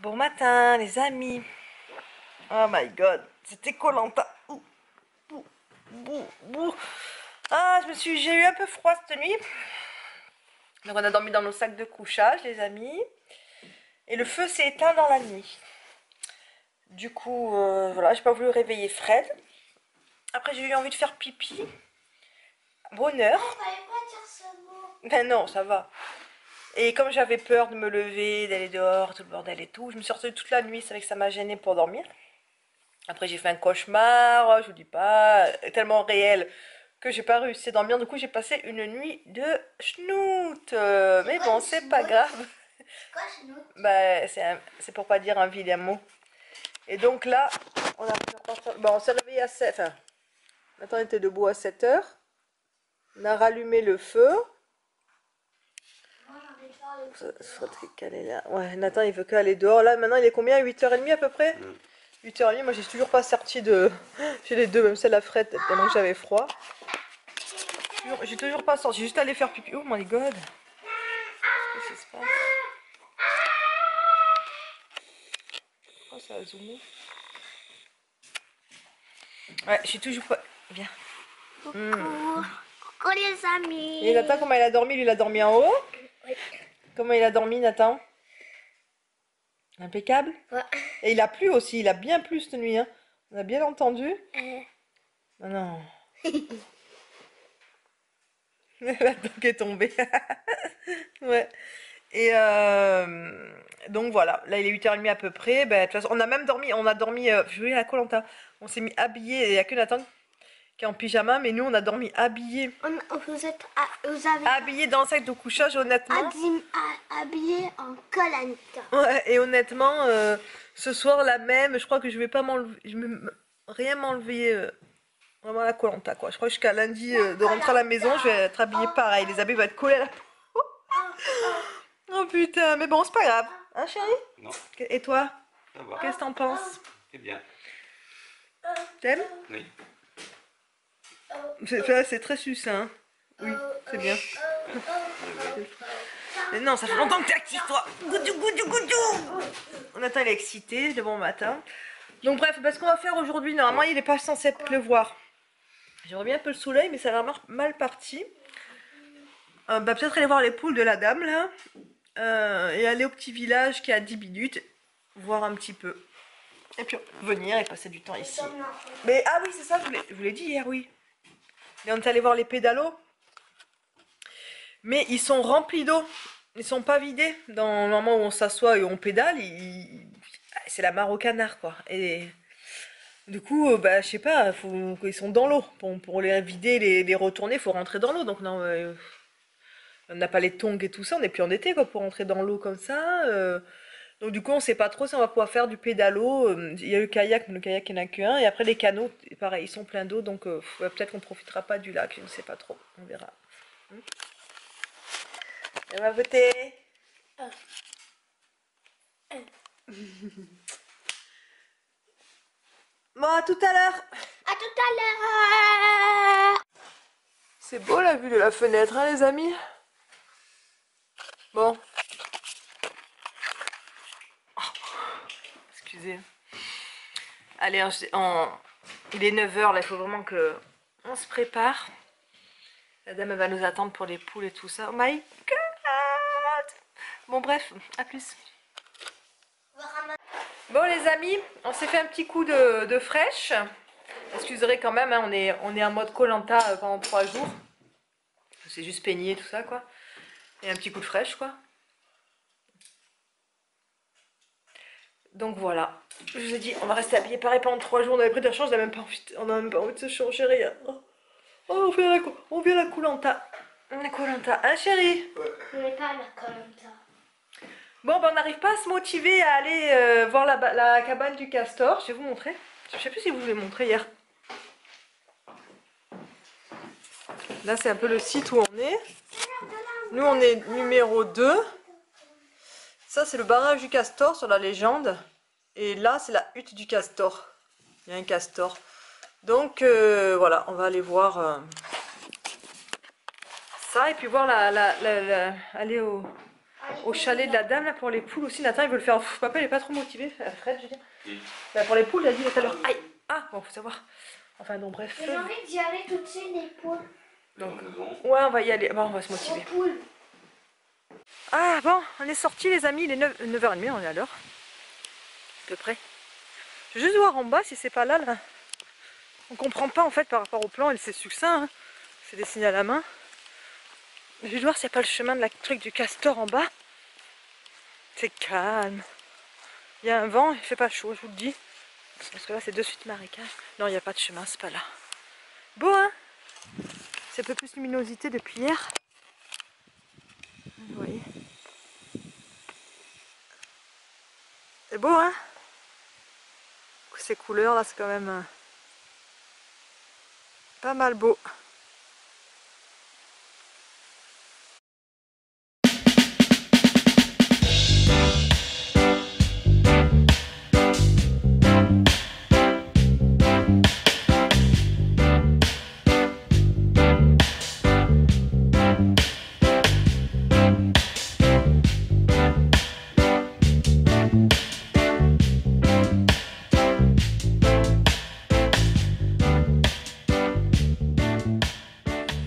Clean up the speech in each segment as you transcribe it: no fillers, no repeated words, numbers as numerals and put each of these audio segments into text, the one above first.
Bon matin les amis. Oh my god, c'était Koh-Lanta. Ah, j'ai eu un peu froid cette nuit. Donc on a dormi dans nos sacs de couchage les amis. Et le feu s'est éteint dans la nuit. Du coup, voilà, j'ai pas voulu réveiller Fred. Après j'ai eu envie de faire pipi. Bonheur. Non, fallait pas dire ce mot. Ben non, ça va. Et comme j'avais peur de me lever, d'aller dehors, tout le bordel et tout, je me suis retenue toute la nuit, c'est vrai que ça m'a gênée pour dormir. Après j'ai fait un cauchemar, je vous dis pas, tellement réel que j'ai pas réussi à dormir. Du coup j'ai passé une nuit de schnout. Mais bon, c'est pas grave. C'est quoi chez nous? Bah c'est pour pas dire un vilain mot. Et donc là, on s'est réveillé à 7. Enfin, Nathan était debout à 7 h. On a rallumé le feu. Moi j'ai envie de faire le Faudrait qu'elle est là. Ouais, Nathan il veut qu'aller dehors. Là maintenant il est combien? 8h30 à peu près? 8h30, moi j'ai toujours pas sorti de... J'ai les deux, même celle à Fred, tellement que j'avais froid. J'ai toujours pas sorti, j'ai juste allé faire pipi. Oh my god. Qu'est-ce qui se passe? Oh, ça a zoomé. Ouais, je suis toujours pas... Viens. Coucou. Coucou les amis. Et Nathan, comment il a dormi? Lui, il a dormi en haut? Oui. Comment il a dormi, Nathan? Impeccable? Ouais. Et il a plu aussi, il a bien plu cette nuit, hein. On a bien entendu? Oh non. La dent est tombée. Ouais. Et donc voilà, là il est 8h30 à peu près. Ben, de toute façon, on a même dormi, je voulais à Koh-Lanta. On s'est mis habillé, il n'y a que Nathan qui est en pyjama, mais nous on a dormi habillé. Vous avez Habillé dans le sac de couchage, honnêtement. habillé en Koh-Lanta. Ouais, et honnêtement, ce soir la même, je crois que je vais pas m'enlever, rien m'enlever vraiment à la Koh-Lanta quoi. Je crois que jusqu'à lundi de rentrer à la maison, je vais être habillée pareil. Les habits vont être collés à la peau. Oh putain, mais bon, c'est pas grave. Hein, chérie? Non, Et toi? ça va. Qu'est-ce que t'en penses? C'est bien. T'aimes? Oui. C'est très succinct. Oui, c'est bien. Mais non, ça fait longtemps que t'es actif, toi. Goudou, goudou, goudou. Nathan, il est excité, de bon matin. Donc bref, ce qu'on va faire aujourd'hui, normalement, il n'est pas censé pleuvoir. J'aimerais bien un peu le soleil, mais ça a l'air mal parti. Peut-être aller voir les poules de la dame, là. Et aller au petit village qui est à 10 minutes. Voir un petit peu. Et puis venir et passer du temps ici. Mais ah oui, c'est ça, je vous l'ai dit hier, oui. Et on est allé voir les pédalos. Mais ils sont remplis d'eau. Ils sont pas vidés. Dans le moment où on s'assoit et on pédale, c'est la mare au canard, quoi. Et du coup, je sais pas, ils sont dans l'eau. Pour les vider, les retourner, il faut rentrer dans l'eau. Donc non, on n'a pas les tongs et tout ça. On n'est plus en été, quoi, pour rentrer dans l'eau comme ça. Donc du coup, on sait pas trop si on va pouvoir faire du pédalo. Il y a le kayak, mais le kayak il n'y en a qu'un. Et après les canots, pareil, ils sont pleins d'eau. Donc peut-être qu'on profitera pas du lac, je ne sais pas trop. On verra. Elle va voter. Bon, à tout à l'heure. À tout à l'heure. C'est beau la vue de la fenêtre, hein, les amis. Bon. Oh, excusez. Allez, il est 9 h là, il faut vraiment que on se prépare. La dame elle va nous attendre pour les poules et tout ça. Oh my god. Bon bref, à plus. Bon les amis, on s'est fait un petit coup de fraîche. Excuserez quand même, hein, on est en mode Koh-Lanta pendant 3 jours. C'est juste peigné tout ça quoi. Et un petit coup de fraîche quoi. Donc voilà. Je vous ai dit, on va rester habillés pareil pendant 3 jours. On avait pris de la chance, on n'a même pas envie de se changer rien. Oh, on vient à la Koh-Lanta. La Koh-Lanta, hein chérie? Je vais pas à la Koh-Lanta. Bon, on n'arrive pas à se motiver à aller voir la cabane du castor. Je vais vous montrer. Je sais plus si je vous l'ai montré hier. Là, c'est un peu le site où on est. Nous, on est numéro 2. Ça, c'est le barrage du castor sur la légende. Et là, c'est la hutte du castor. Il y a un castor. Donc, voilà, on va aller voir ça. Et puis voir aller au... au chalet de la dame là pour les poules aussi. Nathan il veut le faire. Pff, papa il est pas trop motivé. Fred je veux dire. Bah, pour les poules il a dit tout à l'heure. Aïe. Ah bon faut savoir. Enfin donc bref. J'ai envie d'y aller tout de suite, les poules. Donc, ouais on va y aller. Bon on va se motiver. Aux poules. Ah bon on est sortis les amis. Il est 9h30 on est à l'heure. À peu près. Je vais juste voir en bas si c'est pas là là. On comprend pas en fait par rapport au plan. C'est succinct. Hein. C'est dessiné à la main. Je vais voir s'il n'y a pas le chemin de la truc du castor en bas. C'est calme. Il y a un vent, il fait pas chaud, je vous le dis. Parce que là, c'est de suite marécage. Non, il n'y a pas de chemin, c'est pas là. Beau, hein? C'est un peu plus luminosité depuis hier. Vous voyez? C'est beau, hein? Ces couleurs, là, c'est quand même pas mal beau.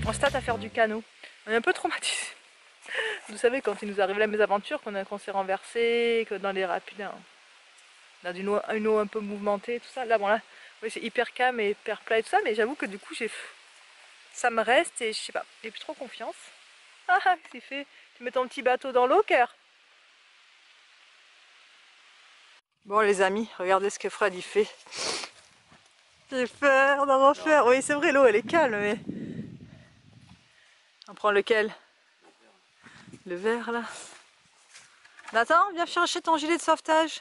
On se tâte à faire du canot. On est un peu traumatisé. Vous savez, quand il nous arrive la mésaventure, qu'on s'est renversé, que dans les rapides, on a une eau un peu mouvementée, tout ça. Là, bon, là, oui, c'est hyper calme et hyper plat et tout ça, mais j'avoue que du coup, ça me reste et je sais pas, j'ai plus trop confiance. Ah, c'est fait. Tu mets ton petit bateau dans l'eau, cœur. Bon, les amis, regardez ce que Fred il fait. J'ai peur d'en refaire. Oui, c'est vrai, l'eau elle est calme, mais. On prend lequel? Le vert là. Nathan, viens chercher ton gilet de sauvetage.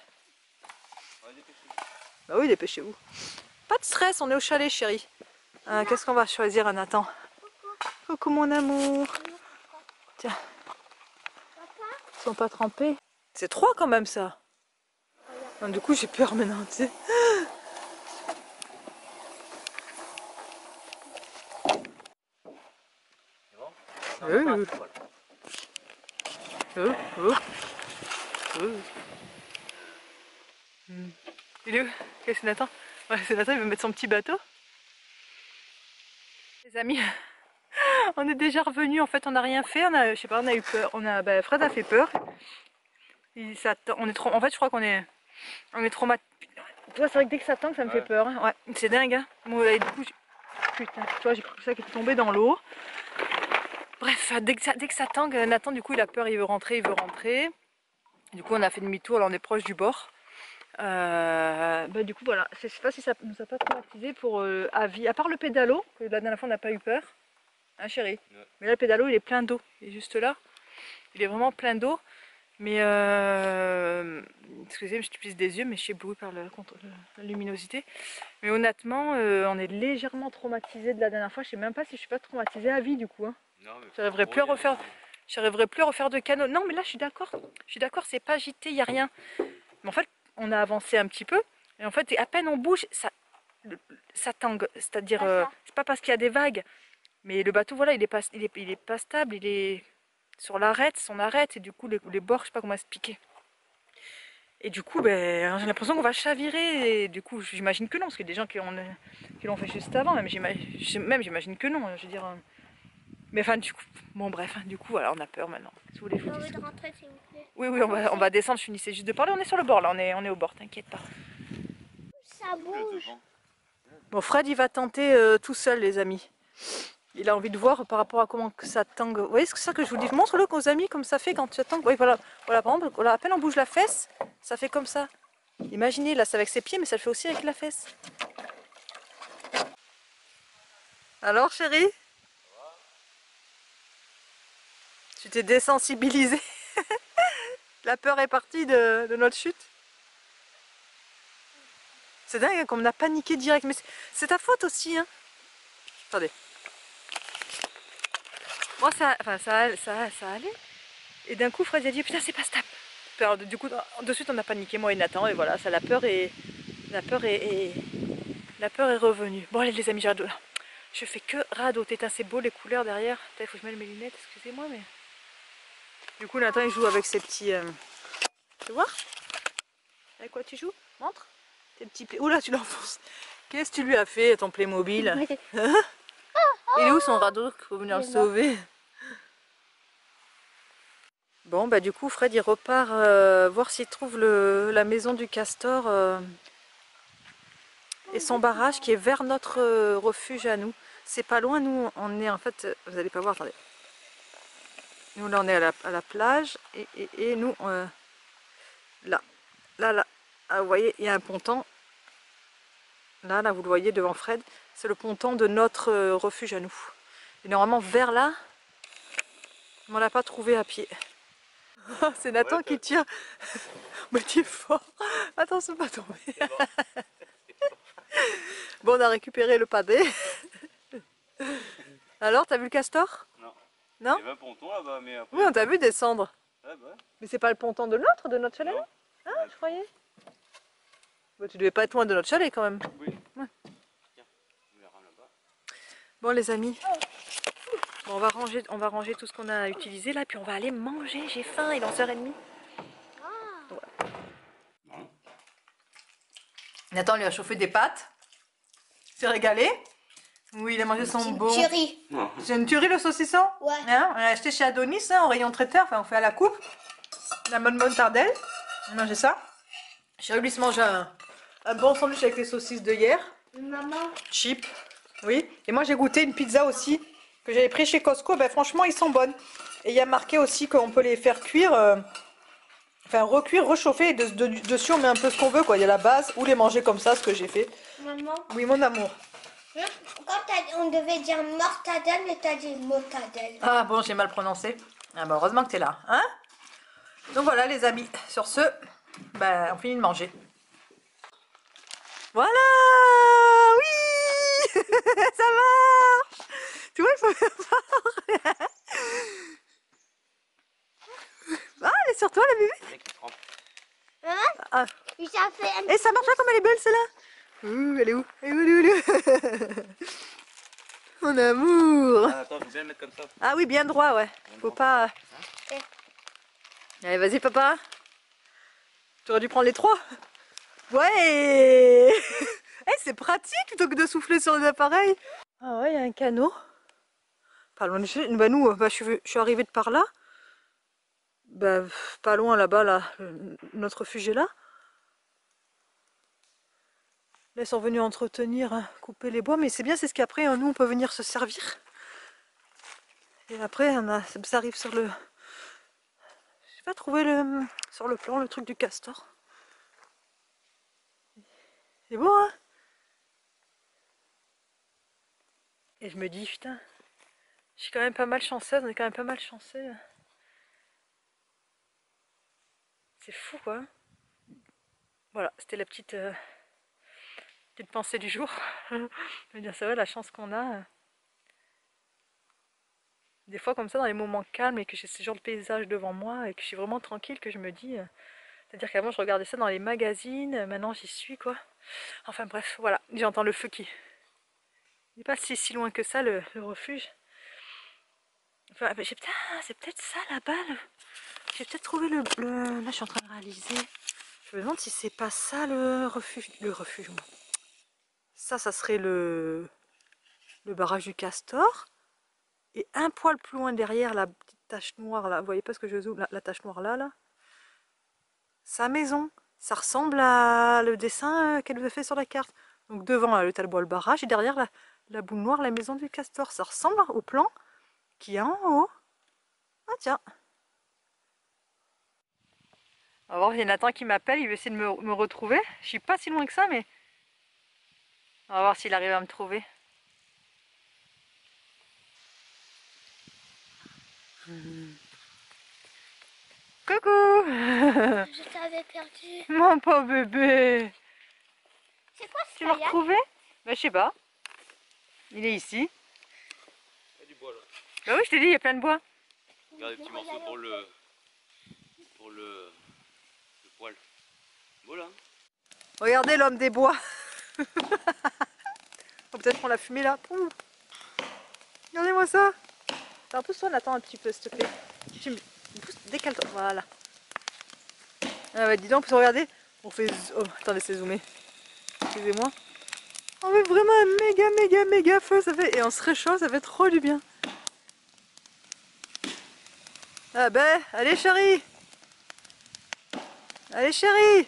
Bah oui, dépêchez-vous. Pas de stress, on est au chalet, chérie. Qu'est-ce qu'on va choisir, Nathan? Coucou mon amour. Tiens. Ils sont pas trempés. C'est 3 quand même ça. Non, du coup j'ai peur maintenant, tu sais. Oh, oh, oh. Il est où? Qu'est-ce que c'est Nathan? Ouais, c'est Nathan, il veut mettre son petit bateau. Les amis, on est déjà revenus. En fait, on n'a rien fait. Je sais pas, on a eu peur. Fred a fait peur. En fait, je crois qu'on est traumatisé. Toi, c'est vrai que dès que ça tangue, ça me fait peur. Hein. Ouais, c'est dingue. Hein. Moi, du coup, putain, tu vois, j'ai cru que ça qui était tombé dans l'eau. Bref, dès que ça tangue, Nathan, du coup, il a peur, il veut rentrer. Du coup, on a fait demi-tour, là, on est proche du bord. Du coup, voilà, je sais pas si ça nous a pas traumatisé pour à vie, à part le pédalo, que la dernière fois, on n'a pas eu peur. Hein, chérie? Ouais. Mais là, le pédalo, il est plein d'eau. Il est juste là. Il est vraiment plein d'eau. Mais excusez-moi, je t'utilise des yeux, mais je suis éblouie par la luminosité. Mais honnêtement, on est légèrement traumatisé de la dernière fois. Je sais même pas si je suis pas traumatisée à vie du coup. Hein. J'arriverai plus à refaire. J'arriverai plus à refaire de canot. Non, mais là, je suis d'accord. Je suis d'accord, c'est pas agité, il y a rien. Mais en fait, on a avancé un petit peu. Et en fait, à peine on bouge, ça tangue. C'est-à-dire, c'est pas parce qu'il y a des vagues. Mais le bateau, voilà, il est pas stable. Il est sur son arête, et du coup les bords, je sais pas comment expliquer. Et du coup, ben, j'ai l'impression qu'on va chavirer, et du coup, j'imagine que non, parce qu'il y a des gens qui l'ont fait juste avant, même j'imagine que non, je veux dire. Mais enfin, du coup, bon bref, du coup, voilà, on a peur maintenant. Si vous voulez, je vous dis. Rentrer, s'il vous plaît. Oui, on va descendre, je finissais juste de parler, on est sur le bord là, on est au bord, t'inquiète pas. Ça bouge. Bon, Fred, il va tenter tout seul, les amis. Il a envie de voir par rapport à comment que ça tangue. Vous voyez, c'est ça que je vous dis. Montre-le aux amis comme ça fait quand ça tangue. Oui, voilà, par exemple, à peine on bouge la fesse, ça fait comme ça. Imaginez, là c'est avec ses pieds, mais ça le fait aussi avec la fesse. Alors chérie? Tu t'es désensibilisée. La peur est partie de notre chute. C'est dingue hein, comme on a paniqué direct. Mais c'est ta faute aussi. Hein. Attendez. Moi ça allait. Et d'un coup Fred a dit putain c'est pas stable. Du coup de suite on a paniqué moi et Nathan et voilà, ça la peur est revenue. Bon allez les amis, je fais que radoter, c'est beau les couleurs derrière. Il faut que je mette mes lunettes, excusez-moi mais Du coup, Nathan, il joue avec ses petits... Tu vois? Avec quoi tu joues? Montre. Tes petits... Oula, tu l'enfonces. Qu'est-ce que tu lui as fait, ton Playmobil? Il est où son radeau? Faut venir le sauver. Bon, bah du coup, Fred, il repart voir s'il trouve la maison du castor et son barrage qui est vers notre refuge à nous. C'est pas loin, nous, on est en fait... Vous allez pas voir, attendez. Nous, là, on est à la plage et nous, là, là. Ah, vous voyez, il y a un ponton. Là, vous le voyez devant Fred. C'est le ponton de notre refuge à nous. Et normalement, vers là, on l'a pas trouvé à pied. C'est Nathan qui tient. Mais tu es fort. Attention, pas tomber. Bon, on a récupéré le padé. Alors, t'as vu le castor? Non. Non? Il y avait un ponton là-bas, mais après... Oui, on t'a vu descendre. Ouais, bah. Mais c'est pas le ponton de notre chalet là? Ah, je croyais. Bah, tu devais pas être loin de notre chalet quand même. Oui. Ouais. Tiens, on verra là-bas. Bon les amis, bon, on va ranger tout ce qu'on a utilisé là, puis on va aller manger. J'ai faim, il est 11h30. Voilà. Nathan lui a chauffé des pâtes. Il s'est régalé. Oui, il a mangé son beau. C'est une tuerie le saucisson? Ouais. Hein, on l'a acheté chez Adonis, hein, au rayon traiteur, enfin on fait à la coupe. La bonne mozzarella. On a mangé ça. Chérie se mange un bon sandwich avec les saucisses de hier. Maman. Cheap. Oui. Et moi j'ai goûté une pizza aussi que j'avais pris chez Costco. Ben, franchement, ils sont bonnes. Et il y a marqué aussi qu'on peut les faire cuire, enfin recuire, réchauffer. Et dessus on met un peu ce qu'on veut, quoi. Il y a la base ou les manger comme ça, ce que j'ai fait. Maman. Oui, mon amour. Quand on devait dire mortadelle, mais t'as dit mortadelle. Ah bon, j'ai mal prononcé. Ah bah heureusement que tu es là, hein. Donc voilà les amis, sur ce, ben, on finit de manger. Voilà. Oui. Ça marche. Tu vois, il faut faire fort. Ah, elle est sur toi la bébé. Hein? Ah. Ça fait un... Et ça marche pas comme elle est belle celle-là. Elle est où? Elle est où? Mon amour. Ah, attends, faut bien le mettre comme ça. Ah oui, bien droit, ouais. Faut pas... Allez, vas-y papa. Tu aurais dû prendre les trois. Ouais. Eh, c'est pratique plutôt que de souffler sur les appareils. Ah ouais, il y a un canot. Pas loin de chez... Bah nous, bah, je suis arrivée de par là. Bah, pas loin là-bas, là. Notre refuge est là. Là, ils sont venus entretenir, hein, couper les bois. Mais c'est bien, c'est ce qu'après, nous, on peut venir se servir. Et après, ça arrive sur le... J'ai pas trouvé sur le plan le truc du castor. C'est beau, hein? Et je me dis, putain, je suis quand même pas mal chanceuse, on est quand même pas mal chanceux. C'est fou, quoi. Voilà, c'était la petite pensée du jour. Je veux dire, c'est vrai, la chance qu'on a. Des fois, comme ça, dans les moments calmes et que j'ai ce genre de paysage devant moi et que je suis vraiment tranquille, que je me dis... C'est-à-dire qu'avant, je regardais ça dans les magazines, maintenant, j'y suis, quoi. Enfin, bref, voilà, j'entends le feu qui... Il n'est pas si loin que ça, le refuge. Enfin, c'est peut-être ça, là-bas. J'ai peut-être trouvé le... Là, je suis en train de réaliser. Je me demande si c'est pas ça, le refuge. Le refuge, moi. Ça serait le barrage du castor. Et un poil plus loin derrière, la petite tache noire, là. Vous voyez pas ce que je zoome? La tache noire, là. Sa maison. Ça ressemble à le dessin qu'elle avait fait sur la carte. Donc devant, là, le talbois, le barrage. Et derrière, la boule noire, la maison du castor. Ça ressemble au plan qui est en haut. Ah tiens. On va voir, il y a Nathan qui m'appelle, il veut essayer de me retrouver. Je suis pas si loin que ça, mais... On va voir s'il arrive à me trouver. Coucou. Je t'avais perdu. Mon pauvre bébé. C'est quoi ce Tu m'as kayak? retrouvé? Bah je sais pas. Il est ici. Il y a du bois là. Bah oui, je t'ai dit, il y a plein de bois. Regarde les petits morceaux pour le poil. Voilà. Regardez l'homme des bois. Oh, peut-être qu'on l'a fumé là. Ouh. Regardez-moi ça. Pousse-toi, Nathan, un petit peu, s'il te plaît. décale-toi. Voilà. Ah ouais, dis donc, regardez. On fait... Oh, attendez, c'est zoomé. Excusez-moi. On met vraiment un méga feu, ça fait... Et on se réchauffe, ça fait trop du bien. Ah ben, allez chérie. Allez chérie.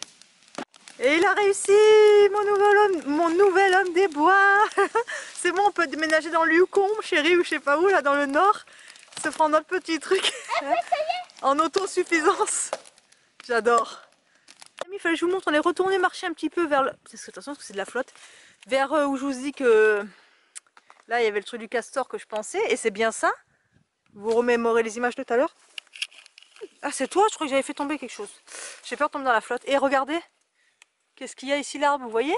Et il a réussi, mon nouvel homme des bois. C'est bon, on peut déménager dans le Yukon, chérie, ou je sais pas où, là dans le nord. Se prendre notre petit truc en autosuffisance. J'adore. Il fallait que je vous montre, on est retourné marcher un petit peu vers le... Parce que attention, c'est de la flotte. Vers où je vous dis que... Là, il y avait le truc du castor que je pensais, et c'est bien ça. Vous remémorez les images de tout à l'heure. Ah, c'est toi, je crois que j'avais fait tomber quelque chose. J'ai peur de tomber dans la flotte. Et regardez, qu'est-ce qu'il y a ici, l'arbre, vous voyez?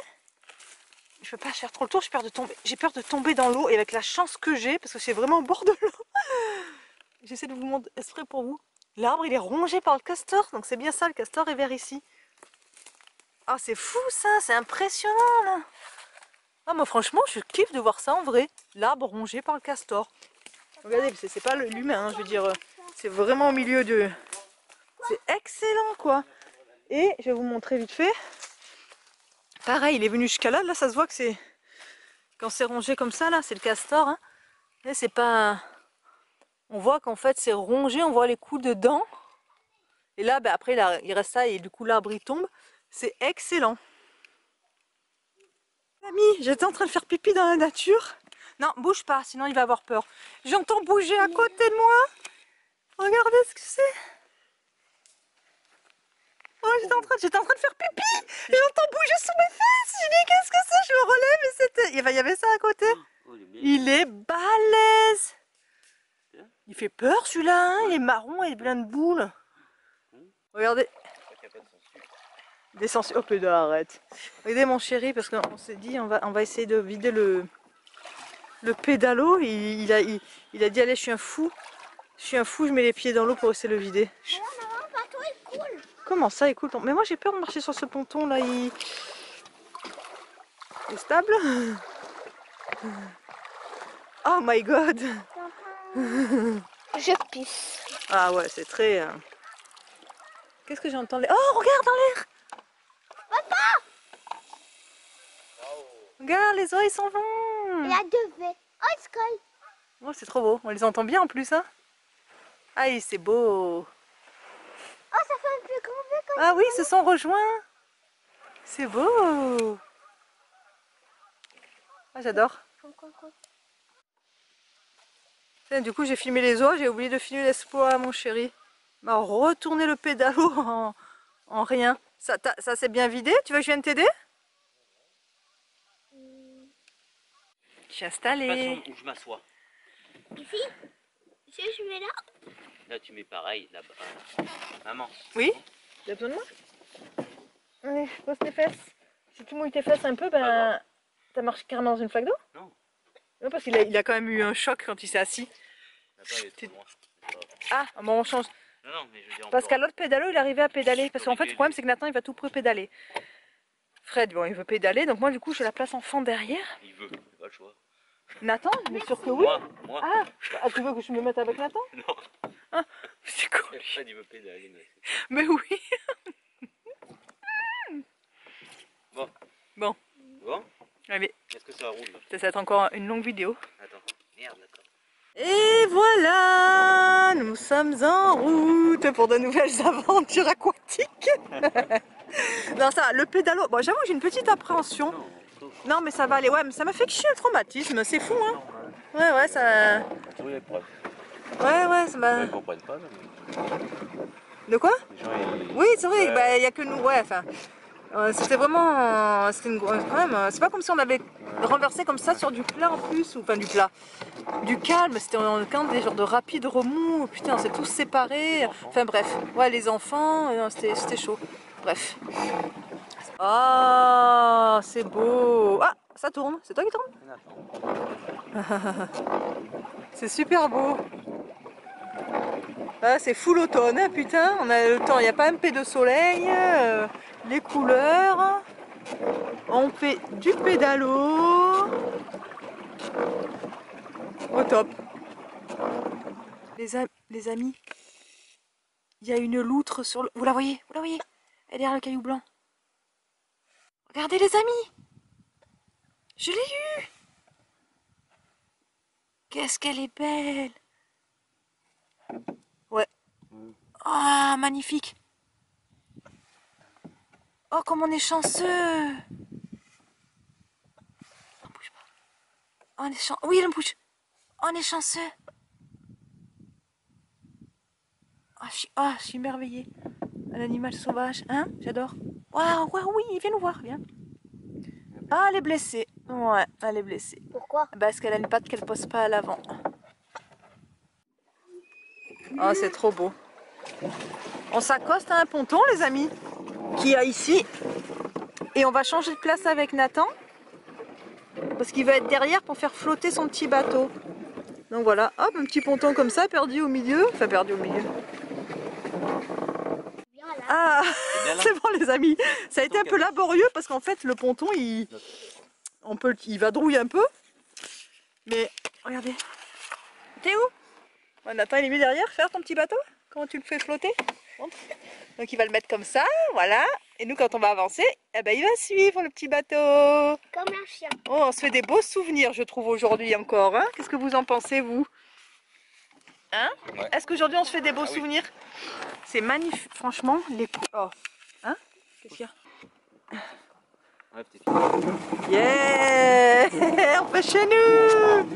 Je peux pas faire trop le tour, j'ai peur de tomber. J'ai peur de tomber dans l'eau, et avec la chance que j'ai, parce que c'est vraiment au bord de l'eau. J'essaie de vous montrer exprès pour vous. L'arbre, il est rongé par le castor, donc c'est bien ça, le castor est vers ici. Ah, c'est fou ça, c'est impressionnant là. Ah, moi franchement, je kiffe de voir ça en vrai. L'arbre rongé par le castor. Regardez, c'est pas l'humain, hein, je veux dire, c'est vraiment au milieu de... C'est excellent quoi. Et je vais vous montrer vite fait. Pareil, il est venu jusqu'à là, là ça se voit que c'est... Quand c'est rongé comme ça, là, c'est le castor. Hein. Et c'est pas... On voit qu'en fait c'est rongé, on voit les coups dedans. Et là, bah, après, là, il reste ça et du coup l'arbre il tombe. C'est excellent. Ami, j'étais en train de faire pipi dans la nature. Non, bouge pas, sinon il va avoir peur. J'entends bouger à côté de moi. Regardez ce que c'est. Oh, j'étais en train de faire pipi. Et j'entends bouger sous mes fesses. J'ai dit, qu'est-ce que c'est? Je me relève et c'était... Il y avait ça à côté. Il est balèze. Il fait peur celui-là, hein. Il est marron et plein de boules. Regardez. Des sangsues. Oh pédale, arrête. Regardez mon chéri, parce qu'on s'est dit on va essayer de vider le pédalo. Il a dit allez, je suis un fou, je mets les pieds dans l'eau pour essayer de le vider. Maman, le bateau il coule. Comment ça, il coule? Mais moi j'ai peur de marcher sur ce ponton là, il est stable. Oh my god. Je pisse. Ah ouais, c'est très... Qu'est-ce que j'entends? Oh, regarde dans l'air. Regarde, les oies s'en vont. Il y a deux V. Oh, Sky. Oh, c'est trop beau. On les entend bien en plus. Hein. Ah, c'est beau. Oh, ça fait un plus grand V comme Ah oui, ils se sont rejoints. C'est beau. Ah, j'adore. Du coup, j'ai filmé les oies. J'ai oublié de filmer l'exploit à mon chéri. Il m'a retourné le pédalo en rien. Ça s'est bien vidé. Tu veux que je vienne t'aider? Je suis installée. Où je m'assois. Ici. Si je mets là. Là, tu mets pareil, là-bas. Maman. Oui? Tu as besoin de moi? Allez, pose tes fesses. Si tu mouilles tes fesses un peu, ben... T'as marché carrément dans une flaque d'eau? Non. Non, parce qu'il a quand même eu un choc quand il s'est assis. Là-bas, il est trop loin. Ah, bon, on change. Non, mais je veux dire Parce encore. qu'à l'autre pédalo, il arrivait à pédaler. Parce qu'en fait, le problème, c'est que Nathan, il va tout près pédaler. Fred, bon, il veut pédaler. Donc moi, du coup, j'ai la place enfant derrière. Il veut, il pas le choix. Nathan, bien sûr que oui. Moi. Ah, tu veux que je me mette avec Nathan? Non. Ah, c'est cool. Fred, il veut pédaler. Mais oui. Bon. Bon. Bon. Allez, Est-ce que ça roule là? ça va être encore une longue vidéo. Attends. Merde, d'accord. Et voilà, nous sommes en route pour de nouvelles aventures aquatiques. Non, ça, le pédalo, bon, j'avoue, j'ai une petite appréhension. Non, mais ça va aller. Ouais, mais ça m'a fait chier le traumatisme, c'est fou, hein. Ouais, ça... Tous les preuves. Ouais, ça m'a... Ils comprennent pas, là. De quoi? Les gens, ils... Oui, c'est vrai, il n'y a que nous, ouais, enfin... c'était vraiment... C'était une... quand même, c'est pas comme si on avait renversé comme ça sur du plat en plus, ou enfin du plat. Du calme, c'était quand des genres de rapides remous, putain, on s'est tous séparés. Enfin bref, ouais, les enfants, c'était chaud. Bref. Ah, c'est beau. Ah, ça tourne, c'est toi qui tourne? C'est super beau. Ah, c'est full automne, hein, putain, on a le temps, il n'y a pas un peu de soleil, les couleurs, on fait du pédalo, au top. Les amis, Il y a une loutre sur le... Vous la voyez? Vous la voyez? Elle est derrière le caillou blanc. Regardez les amis! Je l'ai eue! Qu'est-ce qu'elle est belle! Ouais. Ah, magnifique! Oh, comme on est chanceux! On bouge pas. Oh, on est chanceux. Oui, elle bouge. Oh, on est chanceux. Je suis émerveillée. Un animal sauvage. Hein? J'adore. Waouh, waouh, oui, viens nous voir, viens. Ah, elle est blessée. Ouais, elle est blessée. Pourquoi? Parce qu'elle a une patte qu'elle pose pas à l'avant. Oh, c'est trop beau. On s'accoste à un ponton, les amis, qui a ici. Et on va changer de place avec Nathan. Parce qu'il va être derrière pour faire flotter son petit bateau. Donc voilà, hop, un petit ponton comme ça, perdu au milieu. Enfin, perdu au milieu. Viens là. Ah, bien là. c'est bon les amis. Ça a été un peu laborieux parce qu'en fait, le ponton, il vadrouille un peu. Mais, regardez. T'es où? Nathan, il est mis derrière, faire ton petit bateau. Comment tu le fais flotter? Montre. Donc il va le mettre comme ça, voilà. Et nous, quand on va avancer, eh ben, il va suivre le petit bateau. Comme un chien. Oh, on se fait des beaux souvenirs, je trouve, aujourd'hui encore. Hein, qu'est-ce que vous en pensez, vous? Hein? Ouais. Est-ce qu'aujourd'hui, on se fait des beaux Ah oui. souvenirs? C'est magnifique, franchement. Oh. Hein? Qu'est-ce qu'il y a? Ouais, petite. Yeah! On fait chez nous!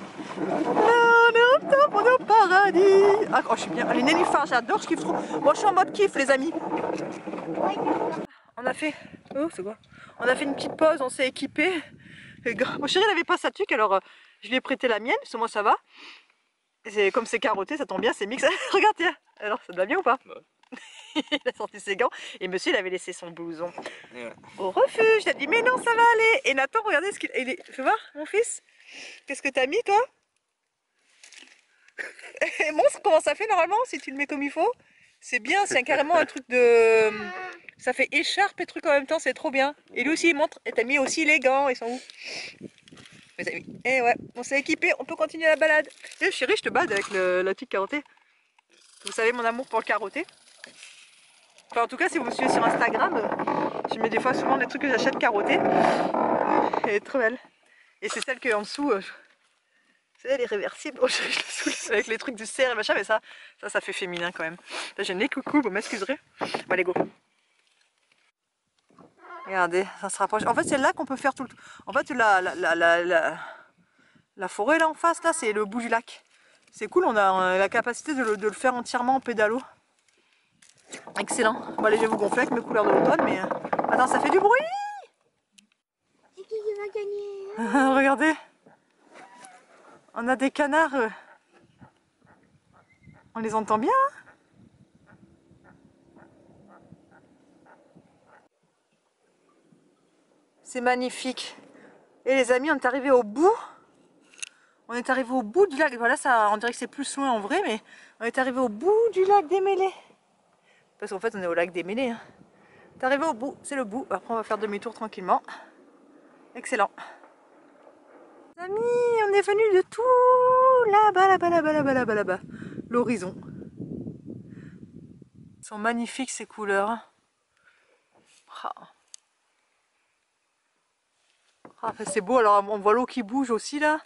On est au top, on est au paradis! Ah, oh, je suis bien. Les nénuphars, j'adore, je kiffe trop. Moi, je suis en mode kiff, les amis. On a fait... Oh, c'est quoi? On a fait une petite pause, on s'est équipé. Mon chéri n'avait pas sa tuque, alors je lui ai prêté la mienne, parce que moi ça va. Comme c'est carotté, ça tombe bien, c'est mix. Regarde, tiens. Alors, ça te va bien ou pas? Ouais. Il a sorti ses gants et monsieur il avait laissé son blouson Et ouais. au refuge. Il a dit mais non, ça va aller. Et Nathan, regardez ce qu'il est. Fais voir, mon fils. Qu'est-ce que t'as mis, toi? Et montre comment ça fait normalement si tu le mets comme il faut. C'est bien, c'est carrément un truc de... Ça fait écharpe et truc en même temps, c'est trop bien. Et lui aussi il montre. Et t'as mis aussi les gants, ils sont où? Et ouais, on s'est équipé, on peut continuer la balade. Et chérie, je te balade avec la petite carottée. Vous savez mon amour pour le carotté. Enfin en tout cas si vous me suivez sur Instagram, je mets des fois souvent des trucs que j'achète carottés. Elle est trop belle. Et c'est celle qui est en dessous. C'est elle est réversible. Oh, je le saoule avec les trucs du cerf et machin, mais ça fait féminin quand même. Là j'ai le nez coucou, vous m'excuserez. Bon allez go. Regardez, ça se rapproche. En fait c'est là qu'on peut faire tout le... En fait la forêt là en face, là c'est le bout du lac. C'est cool, on a la capacité de le faire entièrement en pédalo. Excellent. Bon allez, je vais vous gonfler avec mes couleurs de l'automne, mais... Attends, ça fait du bruit. C'est qui va gagner? Regardez. On a des canards. On les entend bien. Hein? C'est magnifique. Et les amis, on est arrivé au bout. On est arrivé au bout du lac. Voilà, ça, on dirait que c'est plus loin en vrai, mais on est arrivé au bout du lac des Mêlées. Parce qu'en fait, on est au lac des Mêlées. Hein. On est arrivé au bout, c'est le bout. Après, on va faire demi-tour tranquillement. Excellent. Les amis, on est venu de tout là-bas, là-bas, là-bas, là-bas, là-bas, là-bas. L'horizon. Ils sont magnifiques ces couleurs. Ah. Ah, c'est beau, alors on voit l'eau qui bouge aussi là.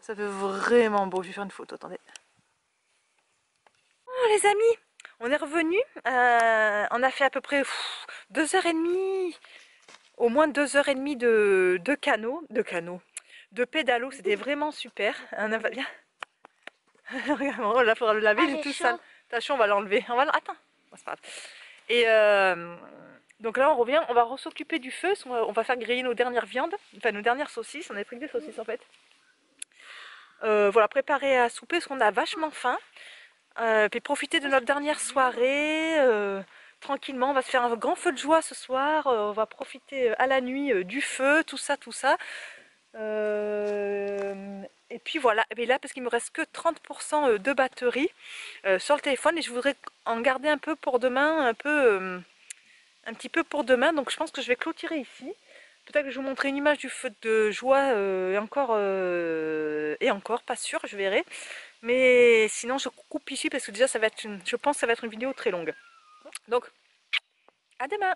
Ça fait vraiment beau. Je vais faire une photo, attendez. Oh, les amis, on est revenu. On a fait à peu près 2h30, au moins 2h30 de canot, de pédalo. C'était vraiment super. On a bien. Regarde, là, il faudra le laver, il est tout sale. Attention, on va l'enlever. Attends, c'est pas grave. Et donc là, on revient, on va s'occuper du feu. On va faire griller nos dernières viandes, enfin nos dernières saucisses. On a pris que des saucisses en fait. Voilà, préparer à souper parce qu'on a vachement faim. Puis profiter de notre dernière soirée tranquillement. On va se faire un grand feu de joie ce soir. On va profiter à la nuit du feu, tout ça, tout ça. Et puis voilà, et là parce qu'il me reste que 30% de batterie sur le téléphone et je voudrais en garder un peu pour demain, un petit peu pour demain, donc je pense que je vais clôturer ici. Peut-être que je vous montrerai une image du feu de joie et encore, pas sûr, je verrai. Mais sinon, je coupe ici parce que déjà, ça va être je pense que ça va être une vidéo très longue. Donc, à demain!